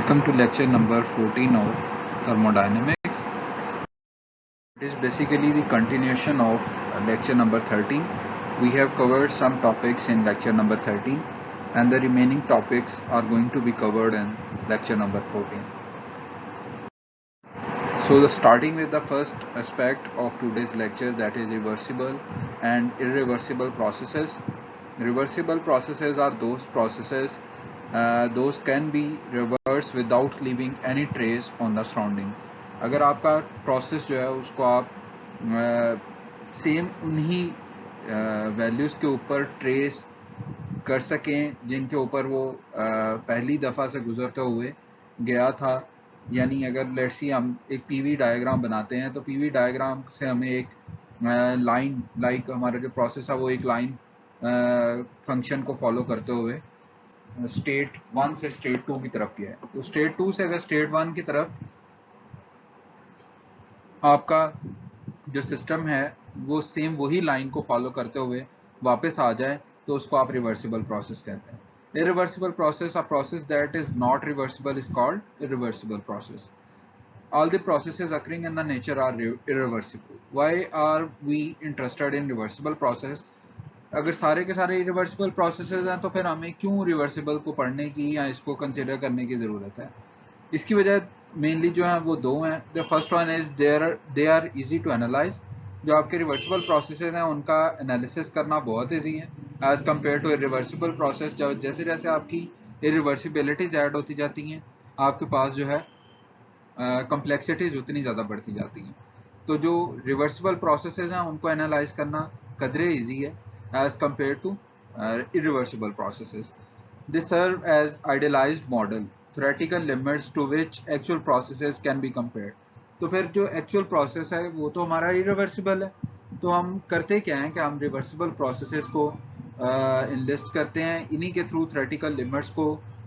Welcome to lecture number 14 of thermodynamics. It is basically the continuation of lecture number 13. We have covered some topics in lecture number 13 and the remaining topics are going to be covered in lecture number 14. So starting with the first aspect of today's lecture, that is reversible and irreversible processes. Reversible processes are those processes those can be reversed without leaving any trace on the surrounding. अगर आपका process जो है उसको आप same उन्हीं values के ऊपर trace कर सकें जिनके ऊपर वो पहली दफ़ा से गुजरते हुए गया था, यानी अगर लेट्स सी हम एक पीवी डायग्राम बनाते हैं तो पीवी डायग्राम से हमें एक लाइन लाइक हमारा जो प्रोसेस है वो एक लाइन फंक्शन को फॉलो करते हुए स्टेट 1 से स्टेट 2 की तरफ गया है। तो स्टेट 2 से अगर स्टेट 1 की तरफ आपका जो सिस्टम है वो सेम वही लाइन को फॉलो करते हुए वापस आ जाए तो उसको आप रिवर्सिबल प्रोसेस कहते हैं। Irreversible process, a process that is not reversible, is called irreversible process. All the processes occurring in the nature are irreversible. Why are we interested in reversible process? अगर सारे के सारे irreversible processes हैं तो फिर हमें क्यों reversible को पढ़ने की या इसको consider करने की ज़रूरत है? इसकी वजह mainly जो है वो दो हैं. The first one is they are easy to analyze. जो आपके रिवर्सिबल प्रोसेसेस हैं उनका एनालिसिस करना बहुत ईजी है as compared to reversible process. जब जैसे जैसे आपकी इरिवर्सिबिलिटीज ऐड होती जाती हैं आपके पास जो है कम्प्लेक्सिटीज उतनी ज़्यादा बढ़ती जाती हैं। तो जो रिवर्सिबल प्रोसेसेस हैं उनको एनालाइज करना कदरे ईजी है as compared to irreversible processes. They serve as idealised model theoretical limits to which actual processes can be compared. तो फिर जो एक्चुअल प्रोसेस है वो तो हमारा इरिवर्सिबल है, तो हम करते क्या हैं कि हम रिवर्सिबल प्रोसेसेस को इनलिस्ट करते हैं, इन्हीं के थ्रू थ्योरेटिकल लिमिट्स को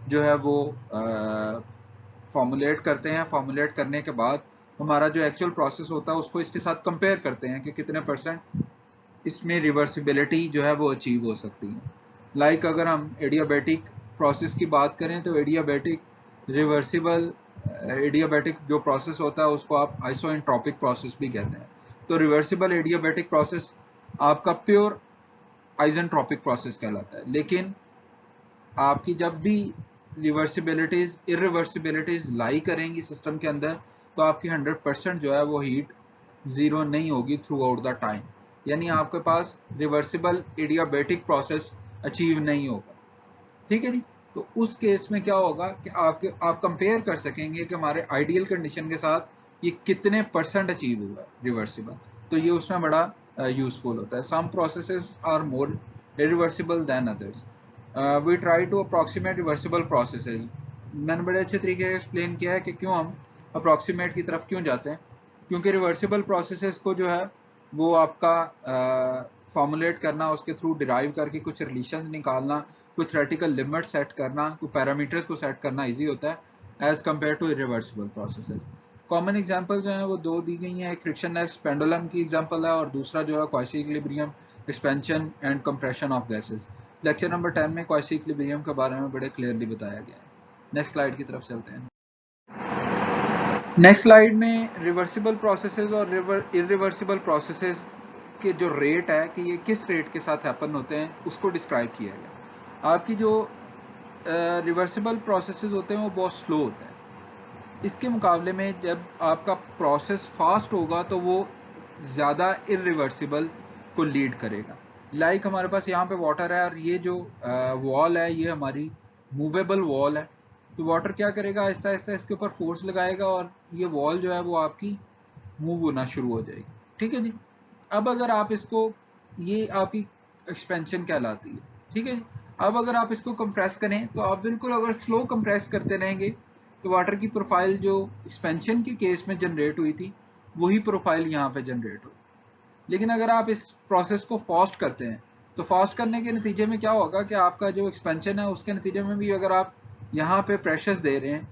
जो है वो फॉर्मुलेट करते हैं। फॉर्मुलेट करने के बाद हमारा जो एक्चुअल प्रोसेस होता है उसको इसके साथ कंपेयर करते हैं कि कितने % इसमें रिवर्सिबिलिटी जो है वो अचीव हो सकती है। लाइक अगर हम एडियाबैटिक प्रोसेस की बात करें तो एडियाबैटिक रिवर्सिबल एडियाबैटिक जो प्रोसेस होता है उसको आप आइसोएंट्रोपिक प्रोसेस भी कहते हैं। तो रिवर्सिबल एडियाबैटिक प्रोसेस आपका प्योर आइसेंट्रोपिक प्रोसेस कहलाता है। लेकिन आपकी जब भी रिवर्सिबिलिटीज इरिवर्सिबिलिटीज लाई करेंगी सिस्टम के अंदर तो आपकी 100% जो है वो हीट जीरो नहीं होगी थ्रू आउट द टाइम, यानी आपके पास रिवर्सिबल एडियाबैटिक प्रोसेस अचीव नहीं होगा। ठीक है जी। तो उस केस में क्या होगा कि आप कंपेयर कर सकेंगे कि हमारे आइडियल कंडीशन के साथ ये कितने % अचीव हुआ रिवर्सिबल, तो ये उसमें बड़ा यूजफुल होता है। Some processes are more irreversible than others. We try to approximate reversible processes. मैंने बड़े अच्छे तरीके से एक्सप्लेन किया है कि क्यों हम अप्रॉक्सीमेट की तरफ क्यों जाते हैं, क्योंकि रिवर्सिबल प्रोसेसेस को जो है वो आपका फॉर्मुलेट करना, उसके थ्रू डिराइव करके कुछ रिलेशन निकालना, कोई थ्योरेटिकल लिमिट सेट करना, कोई पैरामीटर्स को सेट करना इजी होता है as compared to irreversible processes. Common example जो है वो दो दी गई हैं, एक फ्रिक्शनलेस पेंडुलम की एग्जांपल है और दूसरा जो है quasi equilibrium expansion and compression of gases. Lecture number 10 में क्वासी इक्विलिब्रियम के बारे में बड़े क्लियरली बताया गया है। नेक्स्ट स्लाइड की तरफ चलते हैं। नेक्स्ट स्लाइड में रिवर्सिबल प्रोसेसेस और इरिवर्सिबल प्रोसेसेस के जो रेट है कि ये किस रेट के साथ हैपन होते हैं उसको डिस्क्राइब किया गया। आपकी जो रिवर्सिबल प्रोसेसेस होते हैं वो बहुत स्लो होते हैं, इसके मुकाबले में जब आपका प्रोसेस फास्ट होगा तो वो ज़्यादा इरिवर्सिबल को लीड करेगा। लाइक हमारे पास यहाँ पे वाटर है और ये जो वॉल है ये हमारी मूवेबल वॉल है, तो वाटर क्या करेगा, आहिस्ता आहिस्ता इसके ऊपर फोर्स लगाएगा और ये वॉल जो है वो आपकी मूव होना शुरू हो जाएगी। ठीक है जी। अब अगर आप इसको, ये आपकी एक्सपेंशन कहलाती है। ठीक है जी। अब अगर आप इसको कंप्रेस करें तो आप बिल्कुल अगर स्लो कंप्रेस करते रहेंगे तो वाटर की प्रोफाइल जो एक्सपेंशन के केस में जनरेट हुई थी वही प्रोफाइल यहाँ पे जनरेट हुई। लेकिन अगर आप इस प्रोसेस को फास्ट करते हैं तो फास्ट करने के नतीजे में क्या होगा कि आपका जो एक्सपेंशन है उसके नतीजे में भी अगर आप यहाँ पे प्रेशर्स दे रहे हैं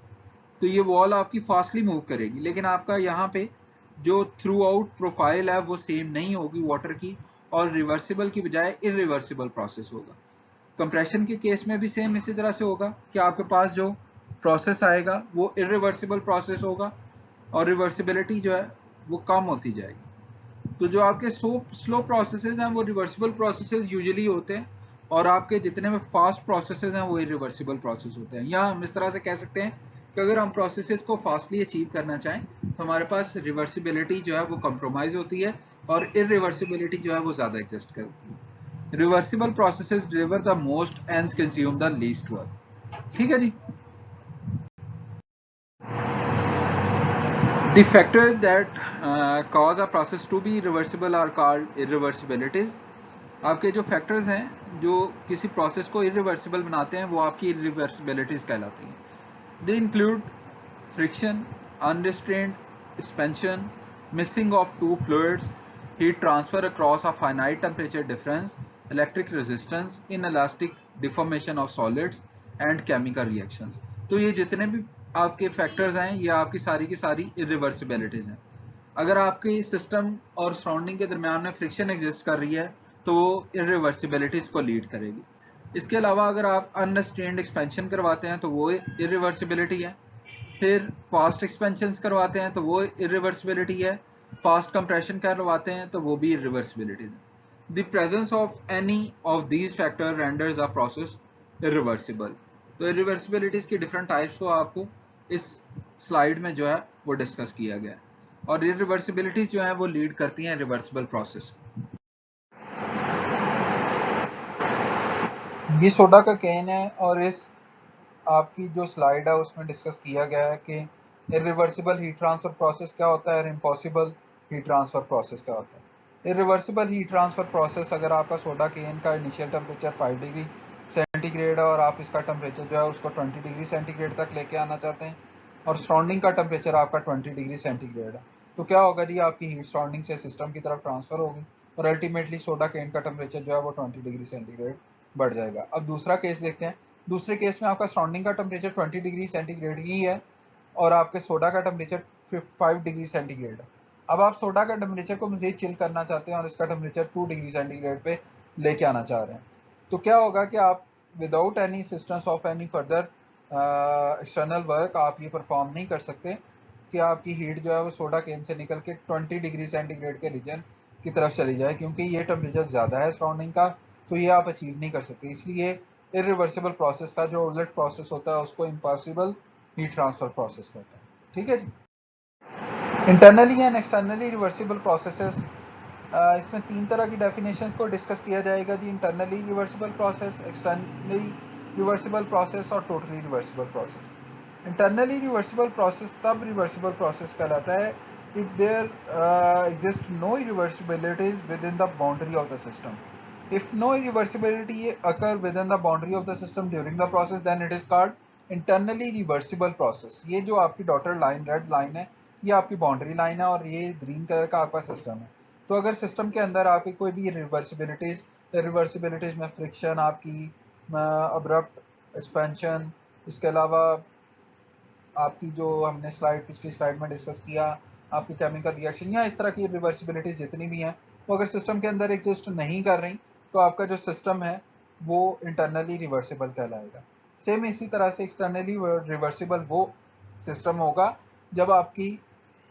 तो ये वॉल आपकी फास्टली मूव करेगी, लेकिन आपका यहाँ पे जो थ्रू आउट प्रोफाइल है वो सेम नहीं होगी वाटर की, और रिवर्सिबल की बजाय इरिवर्सिबल प्रोसेस होगा। कंप्रेशन के केस में भी सेम इसी तरह से होगा कि आपके पास जो प्रोसेस आएगा वो इरिवर्सिबल प्रोसेस होगा और रिवर्सिबिलिटी जो है वो कम होती जाएगी। तो जो आपके स्लो प्रोसेसेस हैं वो रिवर्सिबल प्रोसेसेस यूजुअली होते हैं और आपके जितने में फास्ट प्रोसेसेस हैं वो इरिवर्सिबल प्रोसेस होते हैं। या हम इस तरह से कह सकते हैं कि अगर हम प्रोसेसेस को फास्टली अचीव करना चाहें तो हमारे पास रिवर्सिबिलिटी जो है वो कंप्रोमाइज होती है और इरिवर्सिबिलिटी जो है वो ज़्यादा एग्जिस्ट करती है। Reversible processes deliver the most and consume the least work. ठीक है जी। The factors that cause a process to be reversible are called irreversibilities. आपके जो फैक्टर्स हैं जो किसी प्रोसेस को इरिवर्सिबल बनाते हैं वो आपकी इरिवर्सिबिलिटीज कहलाती हैं। They include friction, unrestrained expansion, mixing of two fluids, heat transfer across a finite temperature difference, electric resistance, inelastic deformation of solids and chemical reactions. तो ये जितने भी आपके फैक्टर्स हैं ये आपकी की सारी इरिवर्सिबिलिटीज हैं। अगर आपके सिस्टम और सराउंडिंग के दरमियान में फ्रिक्शन एग्जिस्ट कर रही है तो वो इरिवर्सिबिलिटीज को लीड करेगी। इसके अलावा अगर आप अनरिस्ट्रेन्ड एक्सपेंशन करवाते हैं तो वो इरिवर्सिबिलिटी है। फिर फास्ट एक्सपेंशन करवाते हैं तो वो इरिवर्सिबिलिटी है। फास्ट कंप्रेशन करवाते हैं तो वो भी इरिवर्सिबिलिटी है। The presence of any of these factor renders a process irreversible. तो इरिवर्सिबिलिटीज की डिफरेंट टाइप्स को आपको इस स्लाइड में जो है वो डिस्कस किया गया है और इरिवर्सिबिलिटीज जो है वो लीड करती हैं रिवर्सिबल प्रोसेस। ये सोडा का केन है और इस आपकी जो स्लाइड है उसमें डिस्कस किया गया है कि इरिवर्सिबल हीट ट्रांसफर प्रोसेस क्या होता है और इम्पॉसिबल हीट ट्रांसफर प्रोसेस क्या होता है। इरिवर्सिबल हीट ट्रांसफर प्रोसेस, अगर आपका सोडा केन का इनिशियल टेम्परेचर 5 डिग्री सेंटीग्रेड है और आप इसका टेम्परेचर जो है उसको 20 डिग्री सेंटीग्रेड तक लेके आना चाहते हैं और सराउंडिंग का टेम्परेचर आपका 20 डिग्री सेंटीग्रेड है, तो क्या होगा जी, आपकी हीट सराउंडिंग से सिस्टम की तरफ ट्रांसफर होगी और अल्टीमेटली सोडा केन का टेम्परेचर जो है वो 20 डिग्री सेंटीग्रेड बढ़ जाएगा। अब दूसरा केस देखते हैं। दूसरे केस में आपका सराउंडिंग का टेम्परेचर 20 डिग्री सेंटीग्रेड ही है और आपके सोडा का टेम्परेचर 5 डिग्री सेंटीग्रेड है। अब आप सोडा का टेम्परेचर को मजीद चिल करना चाहते हैं और इसका टेम्परेचर 2 डिग्री सेंटीग्रेड पे लेके आना चाह रहे हैं, तो क्या होगा कि आप without any assistance of any further external work आप ये परफॉर्म नहीं कर सकते कि आपकी हीट जो है वो सोडा केन से निकल के 20 डिग्री सेंटीग्रेड के रीजन की तरफ चली जाए, क्योंकि ये टेम्परेचर ज़्यादा है सराउंडिंग का, तो ये आप अचीव नहीं कर सकते। इसलिए इरिवर्सिबल प्रोसेस का जो उलट प्रोसेस होता है उसको इम्पॉसिबल हीट ट्रांसफर प्रोसेस कहते हैं। ठीक है जी। Internally and externally reversible processes, इसमें 3 तरह की डेफिनेशन को डिस्कस किया जाएगा जी। Internally reversible process, externally reversible process और totally reversible process. Internally reversible process तब रिवर्सिबल प्रोसेस कहलाता है if there exist no irreversibilities within the boundary of the system. If no irreversibility occur within the boundary of the system during the process, then it is called internally reversible process. ये जो आपकी daughter line, red line है, ये आपकी boundary line है और ये green colour का आपका सिस्टम है। तो अगर सिस्टम के अंदर आपकी कोई भी रिवर्सिबिलिटीज में फ्रिक्शन, आपकी अब्रप्ट एक्सपेंशन, इसके अलावा आपकी जो हमने पिछली स्लाइड में डिस्कस किया आपकी केमिकल रिएक्शन या इस तरह की रिवर्सिबिलिटीज जितनी भी हैं, वो अगर सिस्टम के अंदर एग्जिस्ट नहीं कर रही तो आपका जो सिस्टम है वो इंटरनली रिवर्सिबल कहलाएगा। सेम इसी तरह से एक्सटर्नली रिवर्सिबल वो सिस्टम होगा जब आपकी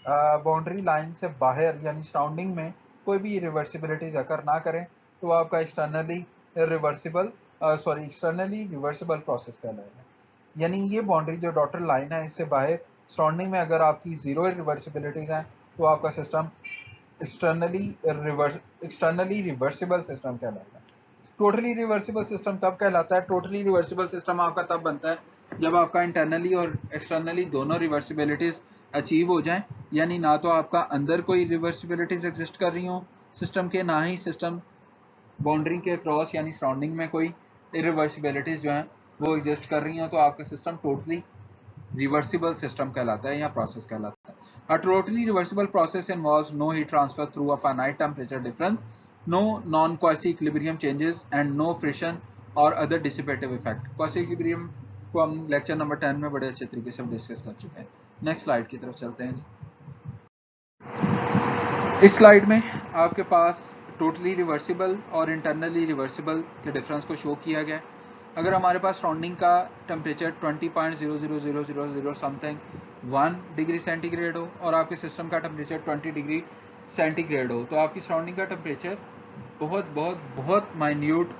बाउंड्री लाइन से बाहर यानी सराउंडिंग में कोई भी रिवर्सिबिलिटीज अकर ना करें, तो आपका एक्सटर्नली रिवर्सिबल प्रोसेस कहलाएगा। यानी ये बाउंड्री जो डॉटर लाइन है इससे बाहर सराउंडिंग में अगर आपकी जीरो रिवर्सिबिलिटीज हैं तो आपका सिस्टम एक्सटर्नली रिवर्सिबल सिस्टम कहलाता है। टोटली रिवर्सिबल सिस्टम कब कहलाता है? टोटली रिवर्सिबल सिस्टम आपका तब बनता है जब आपका इंटरनली और एक्सटर्नली दोनों रिवर्सिबिलिटीज अचीव हो जाएं, यानी ना तो आपका अंदर कोई रिवर्सिबिलिटीज एग्जिस्ट कर रही हो सिस्टम के, ना ही सिस्टम बाउंड्री के क्रॉस यानी सराउंडिंग में कोई इरिवर्सिबिलिटीज जो हैं वो एग्जिस्ट कर रही हैं, तो आपका सिस्टम टोटली रिवर्सिबल सिस्टम कहलाता है या प्रोसेस कहलाता है। A totally reversible process involves no heat transfer through a finite temperature difference, no non-quasi-equilibrium changes, and no friction or other dissipative effect. Quasi-equilibrium को हम लेक्चर नंबर 10 में बड़े अच्छे तरीके से डिस्कस कर चुके हैं। नेक्स्ट स्लाइड की तरफ चलते हैं। इस स्लाइड में आपके पास टोटली रिवर्सिबल और इंटरनली रिवर्सिबल के डिफरेंस को शो किया गया है। अगर हमारे पास सराउंडिंग का टेम्परेचर 20.00000 समथिंग 1 डिग्री सेंटीग्रेड हो और आपके सिस्टम का टेम्परेचर 20 डिग्री सेंटीग्रेड हो, तो आपकी सराउंडिंग का टेम्परेचर बहुत बहुत बहुत माइन्यूट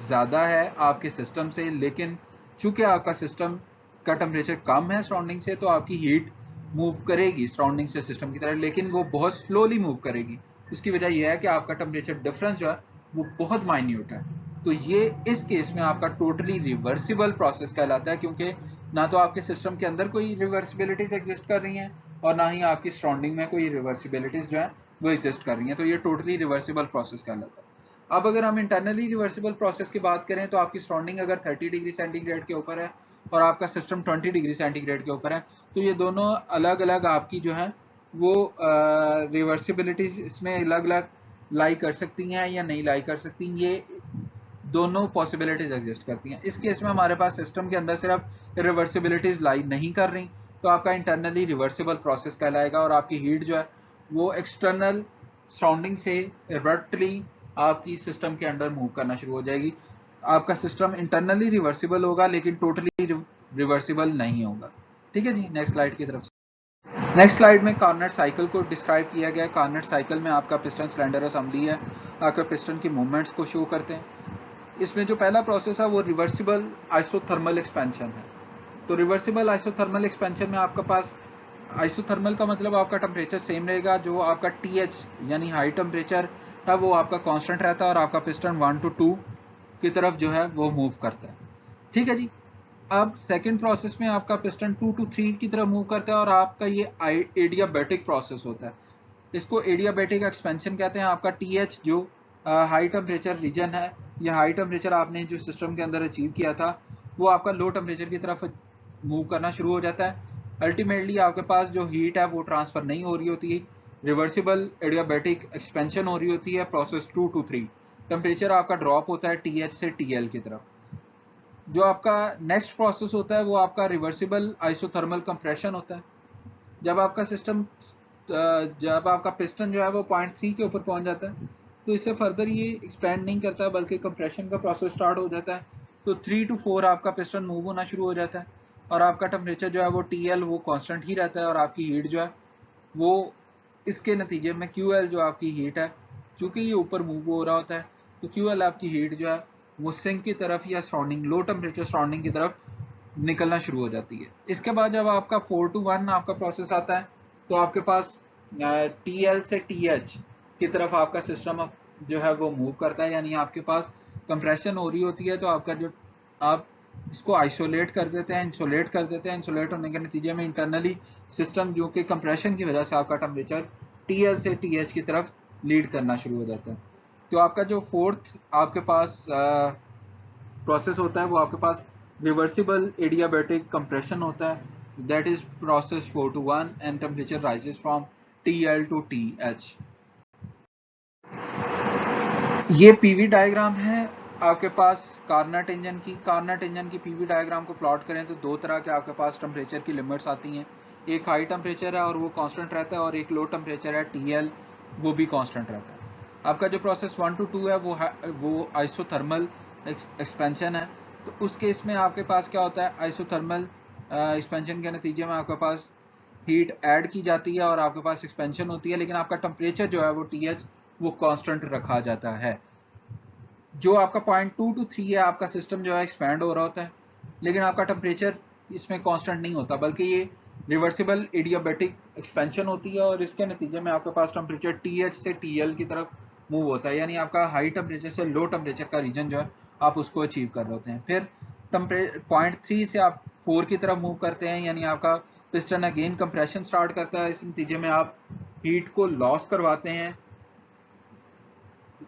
ज़्यादा है आपके सिस्टम से, लेकिन चूंकि आपका सिस्टम का टेम्परेचर कम है सराउंडिंग से, तो आपकी हीट मूव करेगी सराउंडिंग से सिस्टम की तरफ, लेकिन वो बहुत स्लोली मूव करेगी। उसकी वजह यह है कि आपका टेम्परेचर डिफरेंस जो है वो बहुत माइन्यूट है। तो ये इस केस में आपका टोटली रिवर्सिबल प्रोसेस कहलाता है, क्योंकि ना तो आपके सिस्टम के अंदर कोई रिवर्सिबिलिटीज एग्जिस्ट कर रही हैं और ना ही आपकी सराउंडिंग में कोई रिवर्सिबिलिटीज जो है वो एग्जिस्ट कर रही हैं। तो ये टोटली रिवर्सिबल प्रोसेस कहलाता है। अब अगर हम इंटरनली रिवर्सिबल प्रोसेस की बात करें, तो आपकी सराउंडिंग अगर 30 डिग्री सेंटीग्रेड के ऊपर है और आपका सिस्टम 20 डिग्री सेंटीग्रेड के ऊपर है, तो ये दोनों अलग अलग आपकी जो है वो रिवर्सिबिलिटीज इसमें अलग अलग लाई कर सकती हैं या नहीं लाई कर सकती, ये दोनों पॉसिबिलिटीज एग्जिस्ट करती हैं। इस केस में हमारे पास सिस्टम के अंदर सिर्फ रिवर्सिबिलिटीज लाई नहीं कर रही, तो आपका इंटरनली रिवर्सिबल प्रोसेस कहलाएगा और आपकी हीट जो है वो एक्सटर्नल सराउंडिंग से एब्रप्टली आपकी सिस्टम के अंदर मूव करना शुरू हो जाएगी। आपका सिस्टम इंटरनली रिवर्सिबल होगा लेकिन टोटली रिवर्सिबल नहीं होगा। ठीक है जी, नेक्स्ट स्लाइड की तरफ। नेक्स्ट स्लाइड में कार्नेट साइकिल को डिस्क्राइब किया गया है। कार्नेट साइकिल में आपका पिस्टन सिलेंडर असेंबली है, आपका पिस्टन की मूवमेंट्स को शो करते हैं। इसमें जो पहला प्रोसेस है वो रिवर्सिबल आइसोथर्मल एक्सपेंशन है। तो रिवर्सिबल आइसोथर्मल एक्सपेंशन में आपका पास आइसोथर्मल का मतलब आपका टेम्परेचर सेम रहेगा, जो आपका TH यानी हाई टेम्परेचर है वो आपका कांस्टेंट रहता है और आपका पिस्टन 1 to 2 की तरफ जो है वो मूव करता है। ठीक है जी। अब सेकंड प्रोसेस में आपका पिस्टन 2 to 3 की तरफ मूव करता है और आपका ये एडियाबैटिक प्रोसेस होता है। इसको एडियाबैटिक एक्सपेंशन कहते हैं। आपका TH जो हाई टेम्परेचर रीजन है या हाई टेम्परेचर आपने जो सिस्टम के अंदर अचीव किया था वो आपका लो टेम्परेचर की तरफ मूव करना शुरू हो जाता है। अल्टीमेटली आपके पास जो हीट है वो ट्रांसफर नहीं हो रही होती है, रिवर्सिबल एडियाबैटिक एक्सपेंशन हो रही होती है प्रोसेस 2 to 3। टेम्परेचर आपका ड्रॉप होता है TH से TL की तरफ। जो आपका नेक्स्ट प्रोसेस होता है वो आपका रिवर्सिबल आइसोथर्मल कंप्रेशन होता है। जब आपका सिस्टम जब आपका पिस्टन जो है वो 0.3 के ऊपर पहुंच जाता है तो इससे फर्दर ये एक्सपेंड नहीं करता है बल्कि कंप्रेशन का प्रोसेस स्टार्ट हो जाता है। तो 3 to 4 आपका पिस्टन मूव होना शुरू हो जाता है और आपका टेम्परेचर जो है वो TL वो कांस्टेंट ही रहता है और आपकी हीट जो है वो इसके नतीजे में QL जो आपकी हीट है, चूंकि ये ऊपर मूव हो रहा होता है तो QL आपकी हीट जो है वो सिंक की तरफ या सराउंडिंग लो टेम्परेचर सराउंडिंग की तरफ निकलना शुरू हो जाती है। इसके बाद जब आपका 4 to 1 आपका प्रोसेस आता है तो आपके पास TL से TH की तरफ आपका सिस्टम जो है वो मूव करता है, यानी आपके पास कंप्रेशन हो रही होती है तो आपका जो आप इसको आइसोलेट कर देते हैं, इंसुलेट कर देते हैं। इंसुलेट होने के नतीजे में इंटरनली सिस्टम जो कि कंप्रेशन की वजह से आपका टेम्परेचर TL से TH की तरफ लीड करना शुरू हो जाता है। तो आपका जो फोर्थ आपके पास प्रोसेस होता है वो आपके पास रिवर्सिबल एडियाबैटिक कंप्रेशन होता है, that is process 4 to 1 and temperature rises from TL to TH। ये पीवी डायग्राम है आपके पास कार्नेट इंजन की। कार्नेट इंजन की पीवी डायग्राम को प्लॉट करें तो दो तरह के आपके पास टेम्परेचर की लिमिट्स आती हैं। एक हाई टेम्परेचर है और वो कांस्टेंट रहता है और एक लो टेम्परेचर है TL, वो भी कांस्टेंट रहता है। आपका जो प्रोसेस 1 to 2 है वो आइसोथर्मल एक्सपेंशन है। तो उस केस में आपके पास क्या होता है, आइसोथर्मल एक्सपेंशन के नतीजे में आपके पास हीट ऐड की जाती है और आपके पास एक्सपेंशन होती है, लेकिन आपका टेम्परेचर जो है वो TH वो कांस्टेंट रखा जाता है। जो आपका 0.2 to 3 है आपका सिस्टम जो है एक्सपैंड हो रहा होता है, लेकिन आपका टेम्परेचर इसमें कांस्टेंट नहीं होता बल्कि ये रिवर्सिबल एडियाबैटिक एक्सपेंशन होती है और इसके नतीजे में आपके पास टेम्परेचर TH से TL की तरफ मूव होता है, यानी आपका हाई टेम्परेचर से लो टेम्परेचर का रीजन जो है आप उसको अचीव कर रहे होते हैं। फिर 0.3 से आप 4 की तरफ मूव करते हैं, यानी आपका पिस्टन अगेन कंप्रेशन स्टार्ट करता है। इस नतीजे में आप हीट को लॉस करवाते हैं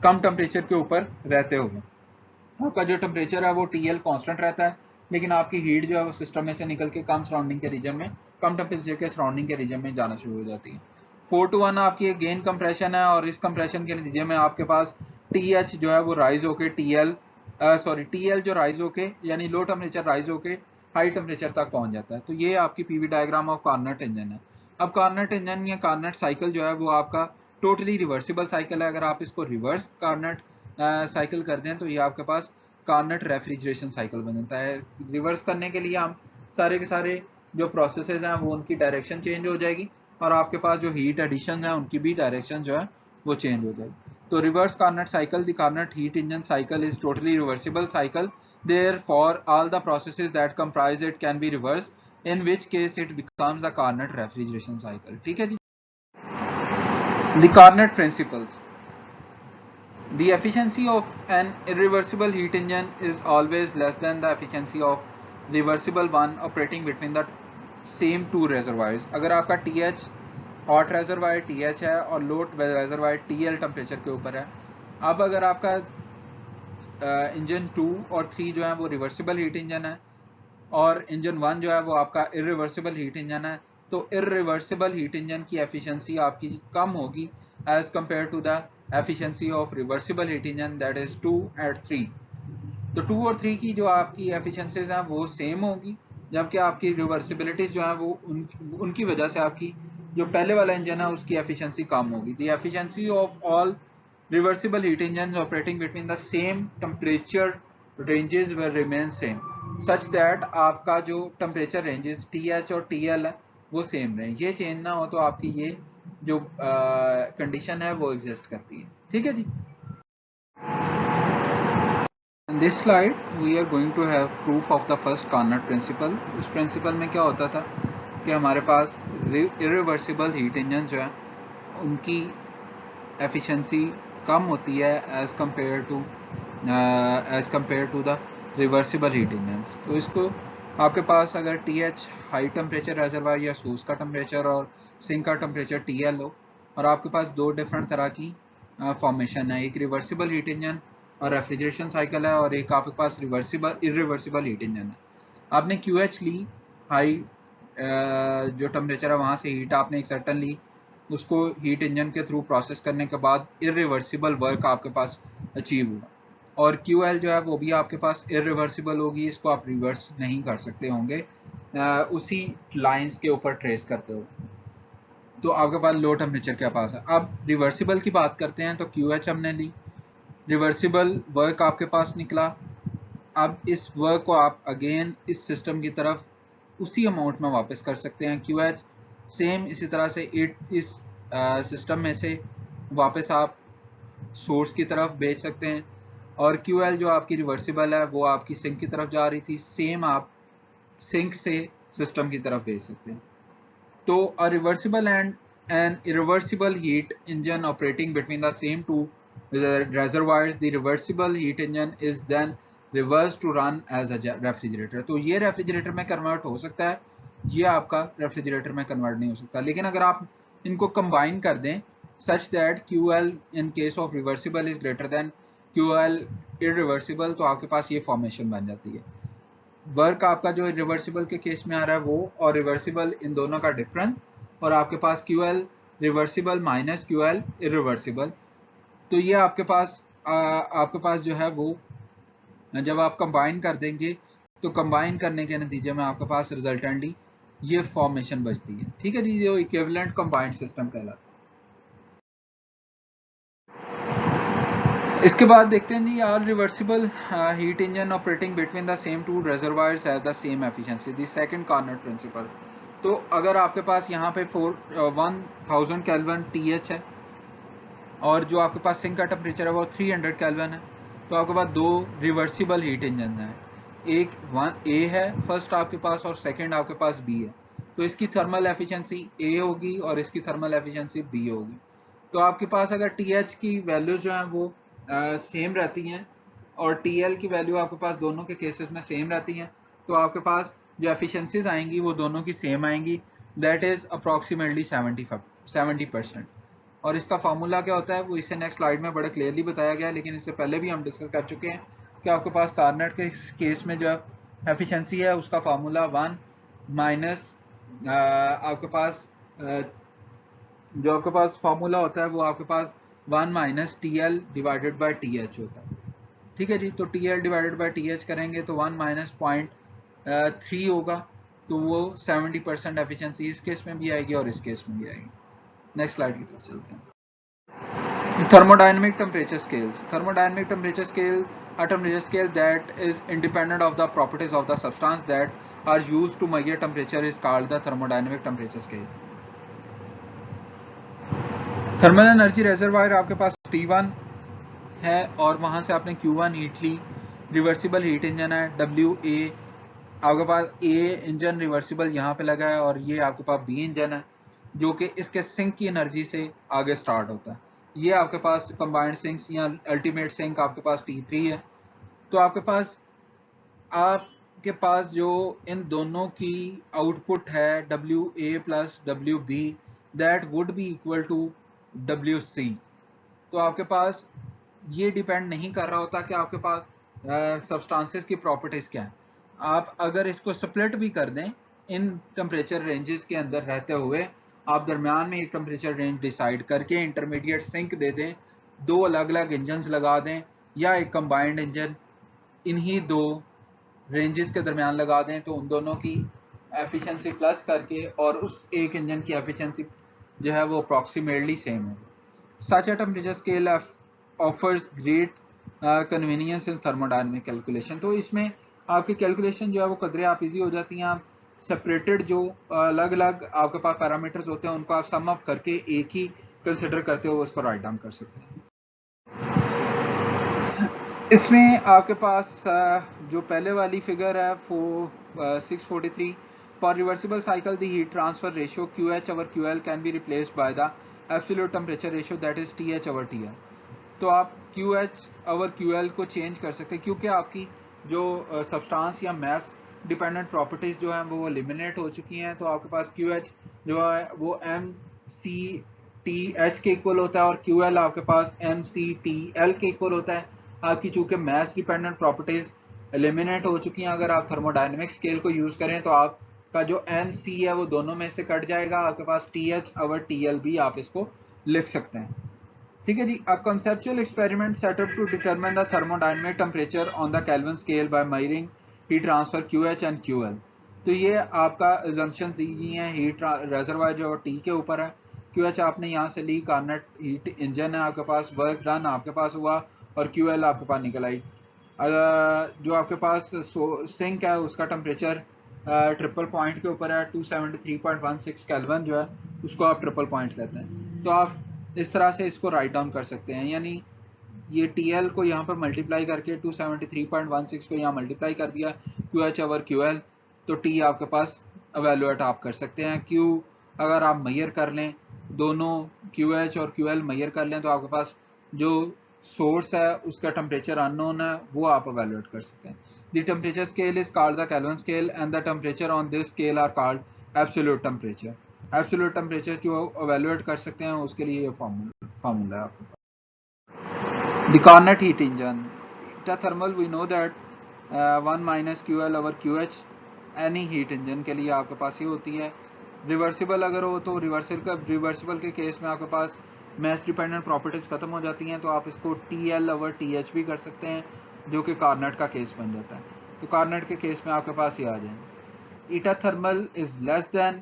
कम टेम्परेचर के ऊपर रहते हुए। आपका जो टेम्परेचर है वो TL कांस्टेंट रहता है, लेकिन आपकी हीट जो है वो सिस्टम में से निकल के कम सराउंडिंग के रीजन में, कम टेम्परेचर के सराउंडिंग के रीजन में जाना शुरू हो जाती है। 4 to 1 आपकी एक गेन कंप्रेशन है और इस कंप्रेशन के नतीजे में आपके पास TH जो है वो राइज होके TL जो राइज होके यानी लो टेम्परेचर राइज होके हाई टेम्परेचर तक पहुंच जाता है। तो ये आपकी पीवी डायग्राम ऑफ कार्नेट इंजन है। अब कार्नेट इंजन या कार्नेट साइकिल जो है वो आपका टोटली रिवर्सिबल साइकिल है। अगर आप इसको रिवर्स कार्नेट साइकिल कर दें तो ये आपके पास कार्नेट रेफ्रिजरेशन साइकिल बन जाता है। रिवर्स करने के लिए हम सारे के सारे जो प्रोसेसेस हैं वो उनकी डायरेक्शन चेंज हो जाएगी और आपके पास जो हीट एडिशन है उनकी भी डायरेक्शन जो है वो चेंज हो जाएगी। तो reverse Carnot cycle, the Carnot heat engine cycle is totally reversible cycle, therefore all the processes that comprise it can be reversed, in which case it becomes the Carnot refrigeration cycle। ठीक है जी। The Carnot principles. The efficiency of an irreversible heat engine is always less than the efficiency of reversible one operating between the same two reservoirs। अगर आपका TH hot reservoir TH है और लो reservoir TL temperature के ऊपर है, अब अगर आपका इंजन 2 और 3 जो है वो रिवर्सिबल हीट इंजन है और इंजन 1 जो है वो आपका इरिवर्सिबल हीट इंजन है, तो इरिवर्सिबल हीट इंजन की एफिशिएंसी आपकी कम होगी as compared to the efficiency of reversible heat engine, that is 2 and 3। तो 2 और 3 की जो आपकी एफिशिएंसीज हैं वो सेम होगी, जबकि आपकी रिवर्सिबिलिटीज जो है वो उनकी वजह से आपकी जो पहले वाला इंजन है उसकी एफिशिएंसी कम होगी। The efficiency of all reversible heat engines operating between the same temperature ranges will remain same such that आपका जो temperature ranges TH और TL है वो सेम रहे, ये चेंज ना हो तो आपकी ये जो कंडीशन है वो एग्जिस्ट करती है। ठीक है जी। In this slide we are going to have proof of the first Carnot principle। उस प्रिंसिपल में क्या होता था कि हमारे पास irreversible heat engine जो है उनकी एफिशिएंसी कम होती है as compared to the reversible heat engines. तो इसको आपके पास अगर TH हाई टेम्परेचर रेजरवायर या सोर्स का टेम्परेचर और सिंक का टेम्परेचर TL हो और आपके पास दो डिफरेंट तरह की फॉर्मेशन है, एक रिवर्सिबल हीट इंजन और रेफ्रिजरेशन साइकिल है और एक आपके पास इरिवर्सिबल हीट इंजन है। आपने QH ली, हाई जो टेम्परेचर है वहाँ से हीट आपने एक सर्टन ली, उसको हीट इंजन के थ्रू प्रोसेस करने के बाद इरिवर्सिबल वर्क आपके पास अचीव हुआ, और QL जो है वो भी आपके पास इरिवर्सिबल होगी, इसको आप रिवर्स नहीं कर सकते होंगे उसी लाइंस के ऊपर ट्रेस करते हो। तो आपके पास लो टेम्परेचर के पास है। अब रिवर्सिबल की बात करते हैं तो QH हमने ली, रिवर्सिबल वर्क आपके पास निकला। अब इस वर्क को आप अगेन इस सिस्टम की तरफ उसी अमाउंट में वापस कर सकते हैं। QH सेम इसी तरह से इस सिस्टम में से वापस आप सोर्स की तरफ भेज सकते हैं, और QL जो आपकी रिवर्सिबल है वो आपकी सिंक की तरफ जा रही थी, सेम आप सिंक से सिस्टम की तरफ भेज सकते हैं। तो a reversible and an irreversible heat engine operating between the same two reservoirs, the reversible heat engine is then reversed to run as a refrigerator। तो ये रेफ्रिजरेटर में कन्वर्ट हो सकता है, ये आपका रेफ्रिजरेटर में कन्वर्ट नहीं हो सकता। लेकिन अगर आप इनको कंबाइन कर दें such that QL in case of reversible is greater than QL irreversible, तो आपके पास ये फॉर्मेशन बन जाती है। वर्क आपका जो रिवर्सिबल के केस में आ रहा है वो और रिवर्सिबल इन दोनों का डिफरेंस, और आपके पास QL reversible minus QL irreversible. तो ये आपके पास जो है वो जब आप कंबाइन कर देंगे तो कंबाइन करने के नतीजे में आपके पास रिजल्टेंटली ये फॉर्मेशन बचती है। ठीक है जी, जो इक्विवेलेंट कंबाइंड सिस्टम कहलाता है। इसके बाद देखते हैं जी, all reversible heat engine operating between the same two reservoirs have the same efficiency, the second Carnot principle. तो अगर आपके पास यहाँ पे 1000 केल्विन TH है और जो आपके पास सिंक का टेम्परेचर है वो 300 केल्विन है, तो आपके पास दो रिवर्सिबल हीट इंजन है, एक 1A है फर्स्ट आपके पास और सेकंड आपके पास B है। तो इसकी थर्मल एफिशिएंसी A होगी और इसकी थर्मल एफिशिएंसी B होगी। तो आपके पास अगर TH की वैल्यूज जो हैं वो सेम रहती हैं और TL की वैल्यू आपके पास दोनों के केसेस में सेम रहती हैं, तो आपके पास जो एफिशिएंसीज आएंगी वो दोनों की सेम आएंगी, दैट इज अप्रॉक्सीमेटली 70%। और इसका फार्मूला क्या होता है वो इससे नेक्स्ट स्लाइड में बड़े क्लियरली बताया गया है, लेकिन इससे पहले भी हम डिस्कस कर चुके हैं कि आपके पास कार्नेट के केस में जो एफिशिएंसी है उसका फार्मूला 1 माइनस आपके पास जो आपके पास फार्मूला होता है वो आपके पास 1 minus TL divided by TH होता है। ठीक है जी, तो TL डिवाइडेड बाय TH करेंगे तो 1 माइनस 0.3 होगा, तो वो 70% एफिशिएंसी इस केस में भी आएगी और इस केस में भी आएगी। नेक्स्ट स्लाइड की तरफ चलते हैं। Thermodynamic temperature scales. Thermodynamic temperature scale A temperature scale that is independent of the properties of the substance that are used to measure temperature is called the thermodynamic temperature scale. Thermal energy reservoir आपके पास T1 है और वहां से आपने Q1 heat ली, reversible heat engine है WA, आपके पास A engine reversible यहाँ पे लगा है और ये आपके पास B इंजन है जो कि इसके सिंक की एनर्जी से आगे स्टार्ट होता है। ये आपके पास कंबाइंड सिंक्स या अल्टीमेट सिंक आपके पास T3 है। तो आपके पास जो इन दोनों की आउटपुट है WA plus WB that would be equal to WC। तो आपके पास ये डिपेंड नहीं कर रहा होता कि आपके पास सब्सटेंसेस की प्रॉपर्टीज क्या है। आप अगर इसको स्प्लिट भी कर दें इन टेम्परेचर रेंजेस के अंदर रहते हुए, आप दरमियान में एक टेम्परेचर रेंज डिसाइड करके इंटरमीडिएट सिंक दे दें, दो अलग अलग इंजन लगा दें या एक कंबाइंड इंजन इन्हीं दो रेंजेस के दरमियान लगा दें, तो उन दोनों की एफिशिएंसी प्लस करके और उस एक इंजन की एफिशिएंसी जो है वो अप्रॉक्सीमेटली सेम है। Such a temperature scale offers great convenience in thermodynamic calculation। तो इसमें आपकी कैलकुलेशन जो है वो कदरे आप इजी हो जाती हैं। आप सेपरेटेड जो अलग अलग आपके पास पैरामीटर्स होते हैं उनको आप सम अप करके एक ही कंसिडर करते हुए उसको राइट डाउन कर सकते हैं। इसमें आपके पास जो पहले वाली फिगर है 643 for reversible cycle the heat transfer ratio QH over QL can be replaced by the absolute temperature ratio that is TH over TL। तो आप QH ओवर QL को चेंज कर सकते हैं क्योंकि आपकी जो सब्सटेंस या मैस डिपेंडेंट प्रॉपर्टीज जो हैं वो एलिमिनेट हो चुकी हैं। तो आपके पास QH जो है वो MCTH के इक्वल होता है और QL आपके पास MCTL के इक्वल होता है। आपकी चूंकि मैस डिपेंडेंट प्रॉपर्टीज एलिमिनेट हो चुकी हैं, अगर आप थर्मोडायनेमिक स्केल को यूज करें तो आपका जो MC है वो दोनों में से कट जाएगा। आपके पास TH ओवर TL भी आप इसको लिख सकते हैं। ठीक है जी। अ conceptual experiment set up to determine the thermodynamic temperature on the Kelvin scale by measuring heat transfer QH and QL। तो ये आपका assumptions दी गई हैं। हीट रिजर्वायर जो T के ऊपर है, QH आपने यहाँ से ली, कार्नेट हीट इंजन है आपके पास, वर्क डन आपके पास हुआ और QL आपके पास निकल आई। जो आपके पास सिंक है उसका टेम्परेचर ट्रिपल पॉइंट के ऊपर है 273.16 केल्विन जो है उसको आप ट्रिपल पॉइंट कहते हैं। तो आप इस तरह से इसको राइट डाउन कर सकते हैं, यानी ये TL को यहाँ पर मल्टीप्लाई करके 273.16 को यहाँ मल्टीप्लाई कर दिया QH ओवर QL, तो T आपके पास एवेलुएट आप कर सकते हैं। Q अगर आप मेजर कर लें, दोनों QH और QL मेजर कर लें तो आपके पास जो सोर्स है उसका टेम्परेचर अननोन है, वो आप एवेलुएट कर सकते हैं। The temperature scale is called the Kelvin scale and the temperature on this scale are called absolute temperature. Absolute temperature जो एवेलुएट कर सकते हैं उसके लिए ये फार्मूला है आपके पास। The Carnot heat engine thermal we know that 1 minus QL over QH any heat engine के लिए आपके पास ये होती है। रिवर्सिबल अगर हो तो रिवर्सिबल के केस में आपके पास मैस डिपेंडेंट प्रॉपर्टीज खत्म हो जाती हैं, तो आप इसको TL ओवर TH भी कर सकते हैं जो कि कार्नेट का केस बन जाता है। तो कार्नेट के केस में आपके पास ये आ जाएंगे। Eta thermal is less than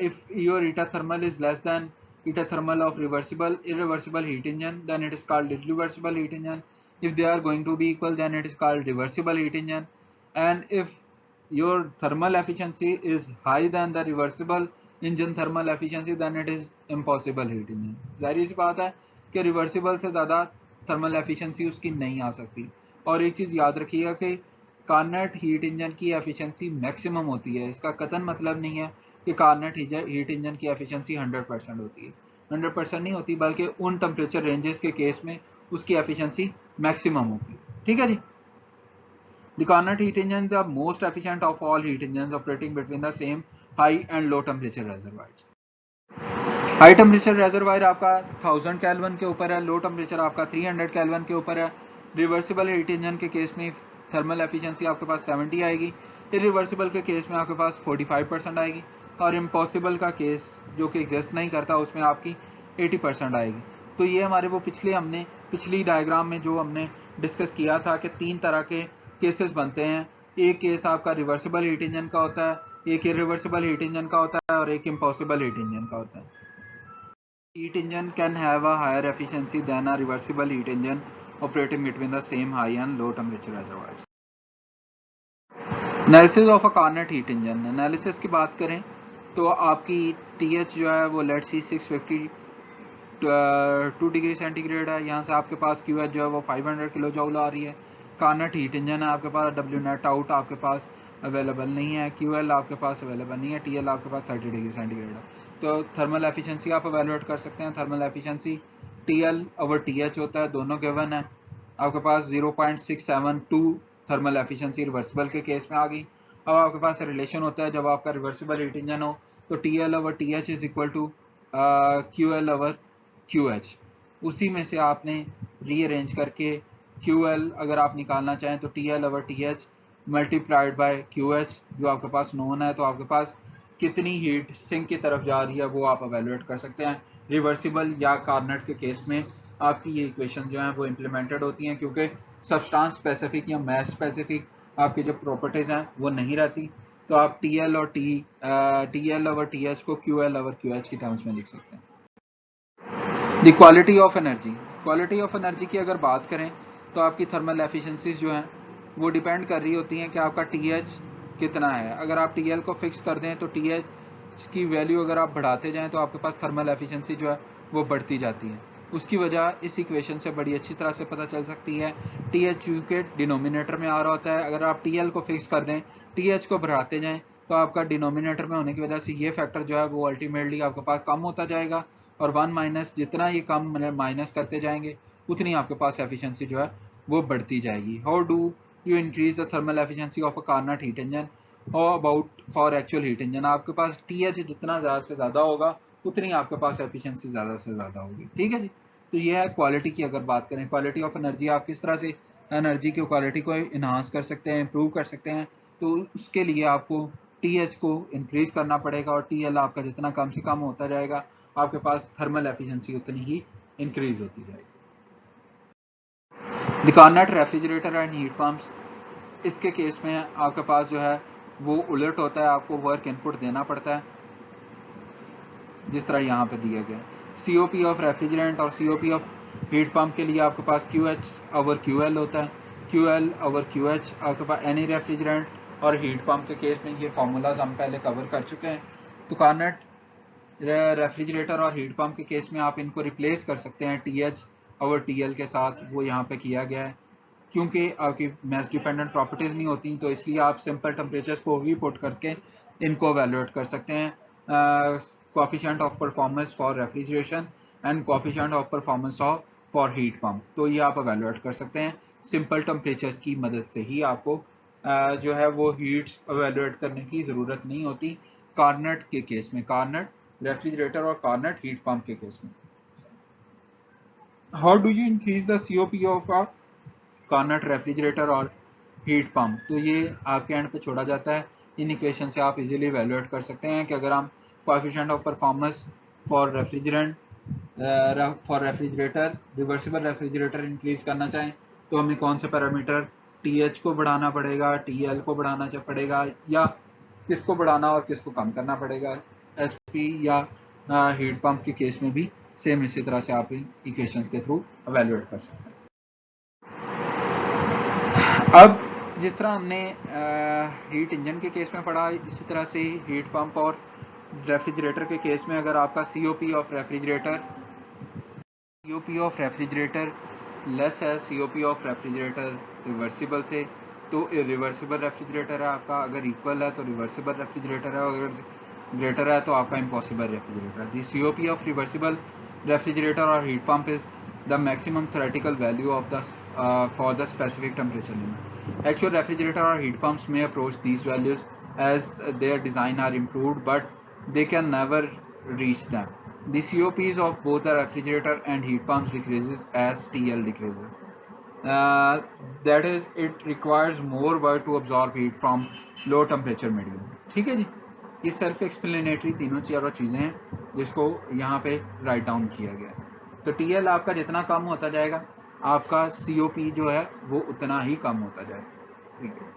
if your eta thermal is less than eta thermal of irreversible heat engine, then it is called irreversible heat engine. If they are going to be equal, then it is called reversible heat engine. And if your thermal efficiency is higher than the reversible engine thermal efficiency, then it is impossible heat engine। जाहिर सी बात है कि reversible से ज़्यादा thermal efficiency उसकी नहीं आ सकती। और एक चीज़ याद रखिएगा कि कार्नेट हीट इंजन की एफिशिएंसी मैक्सिमम होती है। इसका कतन मतलब नहीं है कि कार्नेट हीट इंजन की एफिशिएंसी 100% होती है। 100% नहीं होती, बल्कि उन टेम्परेचर रेंजेस के केस में उसकी एफिशिएंसी मैक्सिमम होती है। ठीक है जी। The Carnot heat engine is the most efficient of all heat engines operating between the same high and low temperature reservoirs। High temperature reservoir आपका 1000 केल्विन के ऊपर है, लो टेम्परेचर आपका 300 केल्विन के ऊपर है। रिवर्सिबल हीट इंजन के case में थर्मल एफिशिएंसी आपके पास 70 आएगी, इरिवर्सिबल के केस में आपके पास 45% आएगी और इम्पॉसिबल का केस जो कि एग्जिस्ट नहीं करता उसमें आपकी 80% आएगी। तो ये हमारे वो पिछली डायग्राम में जो हमने डिस्कस किया था कि 3 तरह के केसेस बनते हैं। एक केस आपका रिवर्सिबल हीट इंजन का होता है, एक इरिवर्सिबल हीट इंजन का होता है और एक इम्पॉसिबल हीट इंजन का होता है। Heat engine can have a higher efficiency than a reversible heat engine operating between the same high and low temperature reservoirs. Analysis of a Carnot heat engine. Analysis की बात करें तो आपकी TH जो है वो लेट्स सी 652 डिग्री सेंटीग्रेड है। यहाँ से आपके पास QH जो है वो 500 किलो जूल आ रही है। कार्नट हीट इंजन है आपके पास, W नेट आउट आपके पास अवेलेबल नहीं है, QL आपके पास अवेलेबल नहीं है, TL आपके पास 30 डिग्री सेंटीग्रेड है। तो थर्मल एफिशिएंसी आप एवेलुएट कर सकते हैं। Thermal efficiency TL over TH होता है, दोनों गिवन है। आपके पास 0.672 थर्मल एफिशिएंसी रिवर्सिबल के केस में आ गई। अब आपके पास रिलेशन होता है जब आपका रिवर्सिबल हीट इंजन हो तो TL over TH is equal to QL over QH। उसी में से आपने रीअरेंज करके QL अगर आप निकालना चाहें तो TL over TH multiplied by QH जो आपके पास नोन है, तो आपके पास कितनी हीट सिंक की तरफ जा रही है वो आप एवेलुएट कर सकते हैं। रिवर्सिबल या कार्नट के केस में आपकी ये इक्वेशन जो है वो इम्प्लीमेंटेड होती हैं, क्योंकि सब्सटेंस स्पेसिफिक या मैस स्पेसिफिक आपकी जो प्रॉपर्टीज हैं वो नहीं रहती। तो आप TL और TL ओवर TH को QL ओवर QH की टर्म्स में लिख सकते हैं। The quality of energy. Quality of energy की अगर बात करें तो आपकी थर्मल एफिशिएंसीज जो हैं वो डिपेंड कर रही होती हैं कि आपका TH कितना है। अगर आप TL को फिक्स कर दें तो TH की वैल्यू अगर आप बढ़ाते जाएं तो आपके पास थर्मल एफिशिएंसी जो है वो बढ़ती जाती है। उसकी वजह इस इक्वेशन से बड़ी अच्छी तरह से पता चल सकती है। TH चूँकि डिनोमिनेटर में आ रहा होता है, अगर आप TL को फिक्स कर दें, TH को बढ़ाते जाएँ तो आपका डिनोमिनेटर में होने की वजह से ये फैक्टर जो है वो अल्टीमेटली आपके पास कम होता जाएगा, और 1 माइनस जितना ये कम माइनस करते जाएंगे उतनी आपके पास एफिशिएंसी जो है वो बढ़ती जाएगी। How do you increase the thermal efficiency of a Carnot heat engine? How about for actual heat engine? आपके पास TH जितना ज़्यादा से ज़्यादा होगा उतनी आपके पास एफिशिएंसी ज़्यादा से ज़्यादा होगी। ठीक है जी। तो ये है क्वालिटी की अगर बात करें, क्वालिटी ऑफ एनर्जी, आप किस तरह से एनर्जी की क्वालिटी को इन्हांस कर सकते हैं, इम्प्रूव कर सकते हैं। तो उसके लिए आपको TH को इंक्रीज करना पड़ेगा, और TL आपका जितना कम से कम होता जाएगा आपके पास थर्मल एफिशिएंसी उतनी ही इंक्रीज होती जाएगी। The Carnot refrigerator and heat pumps, इसके केस में आपके पास जो है वो उलट होता है, आपको वर्क इनपुट देना पड़ता है जिस तरह यहाँ पे दिया गया। COP ऑफ रेफ्रिजरेंट और COP ऑफ हीट पंप के लिए आपके पास QH ओवर QL होता है। QL ओवर QH आपके पास एनी रेफ्रिजरेंट और हीट पंप के केस में ये फार्मूलाज हम पहले कवर कर चुके हैं। तो कार्नट रेफ्रिजरेटर और हीट पंप के केस में आप इनको रिप्लेस कर सकते हैं TH ओवर TL के साथ, वो यहाँ पे किया गया है। क्योंकि आपकी मैस डिपेंडेंट प्रॉपर्टीज नहीं होती तो इसलिए आप सिंपल टेम्परेचर्स को भी पुट करके इनको एवेलुएट कर सकते हैं। Coefficient of performance for refrigeration and coefficient of performance of for heat pump, तो ये आप एवेलुएट कर सकते हैं सिंपल टेम्परेचर्स की मदद से ही। आपको जो है वो हीट्स एवेलुएट करने की ज़रूरत नहीं होती कार्नट के केस में, कार्नट रेफ्रिजरेटर और कार्नट हीट पंप के केस में। How do you increase the COP of a Carnot refrigerator और हीट पंप? तो ये आपके एंड पे छोड़ा जाता है। इन इक्वेशन से आप इजीली इवैल्यूएट कर सकते हैं कि अगर हम coefficient of performance for refrigerant for refrigerator, reversible refrigerator increase करना चाहें तो हमें कौन से पैरामीटर, TH को बढ़ाना पड़ेगा, TL को बढ़ाना पड़ेगा, या किसको बढ़ाना और किसको कम करना पड़ेगा। HP या हीट पंप के केस में भी सेम इसी तरह से आप इक्वेशंस के थ्रू इवैल्यूएट कर सकते हैं। अब जिस तरह हमने हीट इंजन के केस में पढ़ा, इसी तरह से हीट पंप और रेफ्रिजरेटर के केस में अगर आपका COP ऑफ रेफ्रिजरेटर लेस है COP ऑफ रेफ्रिजरेटर रिवर्सिबल से, तो रिवर्सिबल रेफ्रिजरेटर है आपका। अगर इक्वल है तो रिवर्सिबल रेफ्रिजरेटर है, अगर ग्रेटर है तो आपका इम्पॉसिबल रेफ्रिजरेटर है। दी COP ऑफ रिवर्सिबल रेफ्रिजरेटर और heat pump is the maximum theoretical value of the for the specific temperature limit. Actual refrigerator or heat pumps may approach these values as their design are improved, but they can never reach them. The COPs of both the refrigerator and heat pumps decreases as TL decreases. That is, it requires more work to absorb heat from low temperature medium. ठीक है जी, ये self explanatory तीनों चारों चीज़ें हैं जिसको यहाँ पे राइट डाउन किया गया है। तो TL आपका जितना कम होता जाएगा आपका COP जो है वो उतना ही कम होता जाएगा। ठीक है।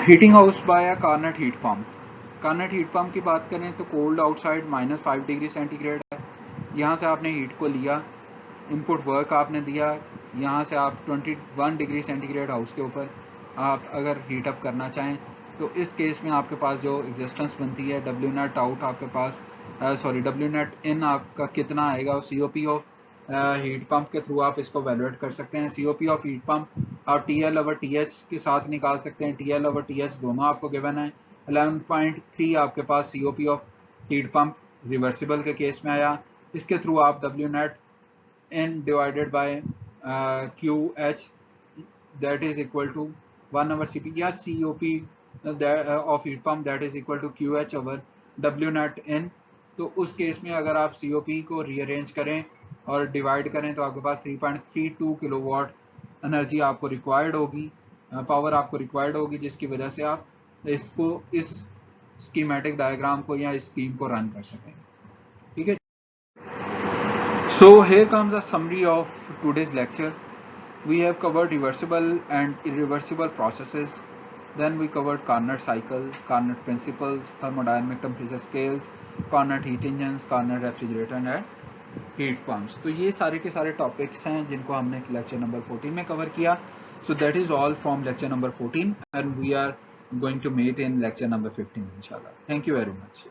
Heating house by a Carnot heat pump. Carnot heat pump की बात करें तो कोल्ड आउटसाइड -5 डिग्री सेंटीग्रेड है। यहाँ से आपने हीट को लिया, इनपुट वर्क आपने दिया, यहाँ से आप 21 डिग्री सेंटीग्रेड हाउस के ऊपर आप अगर हीट अप करना चाहें तो इस केस में आपके पास जो एग्जिस्टेंस बनती है डब्ल्यू नेट आउट आपके पास डब्ल्यू नेट इन आपका कितना आएगा, और COP ऑफ हीट पंप के थ्रू आप इसको वैल्यूएट कर सकते हैं। COP ऑफ हीट पंप आप TL/TH के साथ निकाल सकते हैं, TL/TH दोनों आपको गिवन है। 11.3 आपके पास COP of heat pump reversible के केस में आया, इसके थ्रू आप W net in divided by QH that is equal to 1 over CP या COP of heat pump that is equal to QH over W net in। तो उस case में अगर आप COP को रीअरेंज करें और डिवाइड करें तो आपके पास 3.32 किलोवाट एनर्जी आपको रिक्वायर्ड होगी, पावर आपको रिक्वायर्ड होगी, जिसकी वजह से आप इसको इस स्कीमेटिक डायग्राम को या इस स्कीम को रन कर सकेंगे। ठीक है, सो here comes a summary of today's lecture. We have covered reversible and irreversible processes. Then we covered Carnot cycle, Carnot principles, thermodynamic temperature scales, Carnot heat engines, Carnot refrigerator and heat pumps. तो ये सारे के सारे topics हैं जिनको हमने lecture number 14 में cover किया. So that is all from lecture number 14 and we are going to meet in lecture number 15 inshallah. Thank you very much.